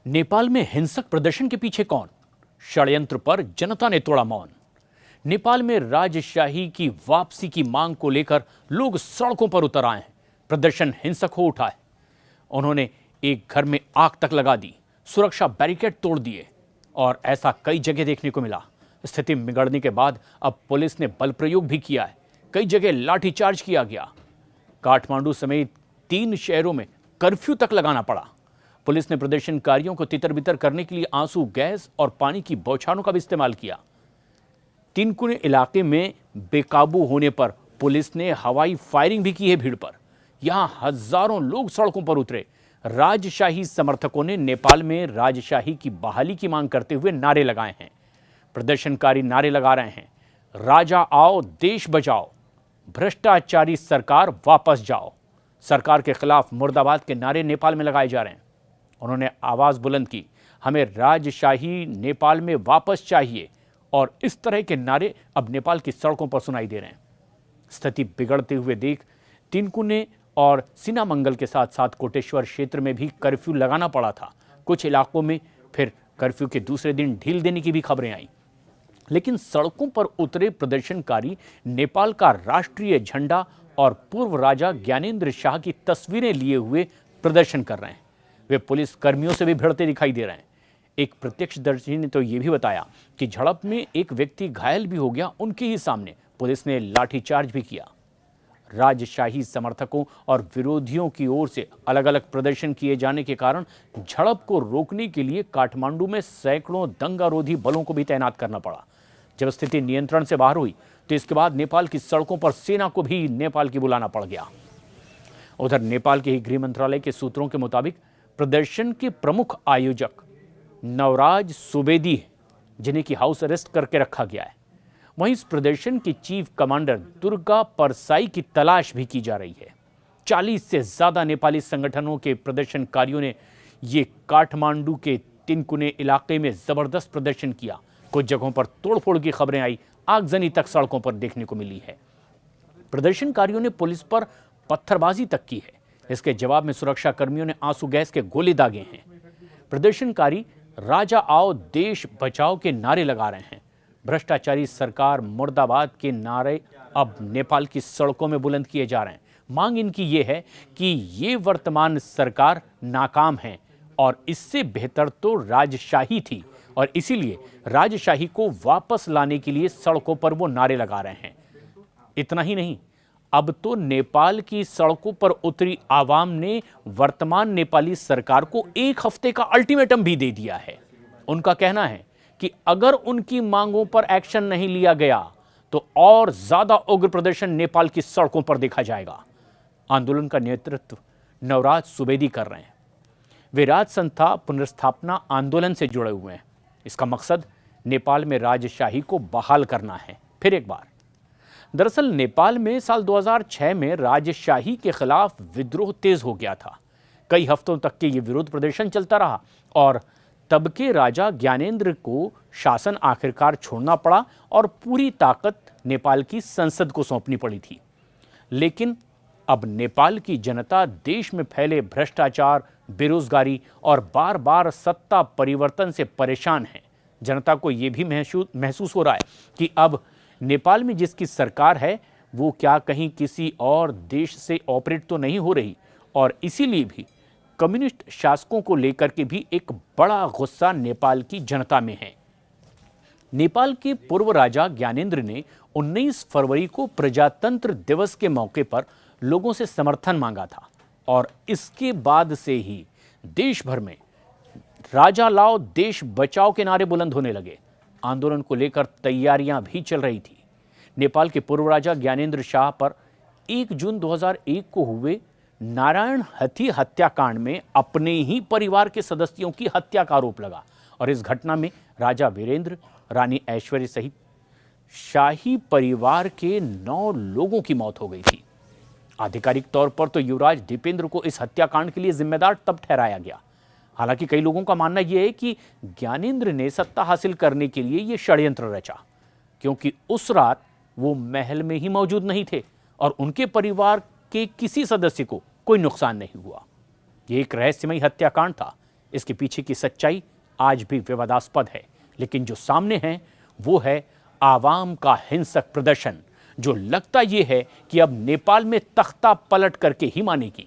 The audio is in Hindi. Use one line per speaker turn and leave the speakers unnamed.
नेपाल में हिंसक प्रदर्शन के पीछे कौन? षड्यंत्र पर जनता ने तोड़ा मौन। नेपाल में राजशाही की वापसी की मांग को लेकर लोग सड़कों पर उतर आए हैं। प्रदर्शन हिंसक हो उठा है। उन्होंने एक घर में आग तक लगा दी, सुरक्षा बैरिकेड तोड़ दिए और ऐसा कई जगह देखने को मिला। स्थिति बिगड़ने के बाद अब पुलिस ने बल प्रयोग भी किया है। कई जगह लाठीचार्ज किया गया। काठमांडू समेत 3 शहरों में कर्फ्यू तक लगाना पड़ा। पुलिस ने प्रदर्शनकारियों को तितर-बितर करने के लिए आंसू गैस और पानी की बौछारों का भी इस्तेमाल किया। तिनकुने इलाके में बेकाबू होने पर पुलिस ने हवाई फायरिंग भी की है भीड़ पर। यहां हजारों लोग सड़कों पर उतरे। राजशाही समर्थकों ने नेपाल में राजशाही की बहाली की मांग करते हुए नारे लगाए हैं। प्रदर्शनकारी नारे लगा रहे हैं, राजा आओ देश बचाओ, भ्रष्टाचारी सरकार वापस जाओ। सरकार के खिलाफ मुर्दाबाद के नारे नेपाल में लगाए जा रहे हैं। उन्होंने आवाज बुलंद की, हमें राजशाही नेपाल में वापस चाहिए। और इस तरह के नारे अब नेपाल की सड़कों पर सुनाई दे रहे हैं। स्थिति बिगड़ते हुए देख तिनकुने और सिनामंगल के साथ साथ कोटेश्वर क्षेत्र में भी कर्फ्यू लगाना पड़ा था। कुछ इलाकों में फिर कर्फ्यू के दूसरे दिन ढील देने की भी खबरें आई। लेकिन सड़कों पर उतरे प्रदर्शनकारी नेपाल का राष्ट्रीय झंडा और पूर्व राजा ज्ञानेंद्र शाह की तस्वीरें लिए हुए प्रदर्शन कर रहे हैं। वे पुलिस कर्मियों से भी भिड़ते दिखाई दे रहे हैं। एक प्रत्यक्षदर्शी ने तो यह भी बताया कि झड़प में एक व्यक्ति घायल भी हो गया। उनके ही सामने पुलिस ने लाठीचार्ज भी किया। राजशाही समर्थकों और विरोधियों की ओर से अलग अलग प्रदर्शन किए जाने के कारण झड़प को रोकने के लिए काठमांडू में सैकड़ों दंगारोधी बलों को भी तैनात करना पड़ा। जब स्थिति नियंत्रण से बाहर हुई तो इसके बाद नेपाल की सड़कों पर सेना को भी नेपाल की बुलाना पड़ गया। उधर नेपाल के ही गृह मंत्रालय के सूत्रों के मुताबिक प्रदर्शन के प्रमुख आयोजक नवराज सुवेदी, जिन्हें की हाउस अरेस्ट करके रखा गया है। वहीं इस प्रदर्शन के चीफ कमांडर दुर्गा परसाई की तलाश भी की जा रही है। 40 से ज्यादा नेपाली संगठनों के प्रदर्शनकारियों ने ये काठमांडू के तिनकुने इलाके में जबरदस्त प्रदर्शन किया। कुछ जगहों पर तोड़फोड़ की खबरें आई, आगजनी तक सड़कों पर देखने को मिली है। प्रदर्शनकारियों ने पुलिस पर पत्थरबाजी तक की है। इसके जवाब में सुरक्षा कर्मियों ने आंसू गैस के गोले दागे हैं। प्रदर्शनकारी राजा आओ देश बचाओ के नारे लगा रहे हैं। भ्रष्टाचारी सरकार मुर्दाबाद के नारे अब नेपाल की सड़कों में बुलंद किए जा रहे हैं। मांग इनकी ये है कि ये वर्तमान सरकार नाकाम है और इससे बेहतर तो राजशाही थी और इसीलिए राजशाही को वापस लाने के लिए सड़कों पर वो नारे लगा रहे हैं। इतना ही नहीं, अब तो नेपाल की सड़कों पर उतरी आवाम ने वर्तमान नेपाली सरकार को 1 हफ्ते का अल्टीमेटम भी दे दिया है। उनका कहना है कि अगर उनकी मांगों पर एक्शन नहीं लिया गया तो और ज्यादा उग्र प्रदर्शन नेपाल की सड़कों पर देखा जाएगा। आंदोलन का नेतृत्व नवराज सुवेदी कर रहे हैं। वे राजसंस्था पुनर्स्थापना आंदोलन से जुड़े हुए हैं। इसका मकसद नेपाल में राजशाही को बहाल करना है। फिर एक बार, दरअसल नेपाल में साल 2006 में राजशाही के खिलाफ विद्रोह तेज हो गया था। कई हफ्तों तक के ये विरोध प्रदर्शन चलता रहा और तब के राजा ज्ञानेंद्र को शासन आखिरकार छोड़ना पड़ा और पूरी ताकत नेपाल की संसद को सौंपनी पड़ी थी। लेकिन अब नेपाल की जनता देश में फैले भ्रष्टाचार, बेरोजगारी और बार बार सत्ता परिवर्तन से परेशान है। जनता को यह भी महसूस हो रहा है कि अब नेपाल में जिसकी सरकार है वो क्या कहीं किसी और देश से ऑपरेट तो नहीं हो रही और इसीलिए भी कम्युनिस्ट शासकों को लेकर के भी एक बड़ा गुस्सा नेपाल की जनता में है। नेपाल के पूर्व राजा ज्ञानेंद्र ने 19 फरवरी को प्रजातंत्र दिवस के मौके पर लोगों से समर्थन मांगा था और इसके बाद से ही देश भर में राजा लाओ देश बचाओ के नारे बुलंद होने लगे। आंदोलन को लेकर तैयारियां भी चल रही थी। नेपाल के पूर्व राजा ज्ञानेंद्र शाह पर 1 जून 2001 को हुए नारायण हथी हत्याकांड में अपने ही परिवार के सदस्यों की हत्या का आरोप लगा और इस घटना में राजा वीरेंद्र, रानी ऐश्वर्य सहित शाही परिवार के 9 लोगों की मौत हो गई थी। आधिकारिक तौर पर तो युवराज दीपेंद्र को इस हत्याकांड के लिए जिम्मेदार तब ठहराया गया। हालांकि कई लोगों का मानना यह है कि ज्ञानेंद्र ने सत्ता हासिल करने के लिए यह षड्यंत्र रचा, क्योंकि उस रात वो महल में ही मौजूद नहीं थे और उनके परिवार के किसी सदस्य को कोई नुकसान नहीं हुआ। ये एक रहस्यमयी हत्याकांड था। इसके पीछे की सच्चाई आज भी विवादास्पद है, लेकिन जो सामने है वो है आवाम का हिंसक प्रदर्शन, जो लगता ये है कि अब नेपाल में तख्ता पलट करके ही मानेगी।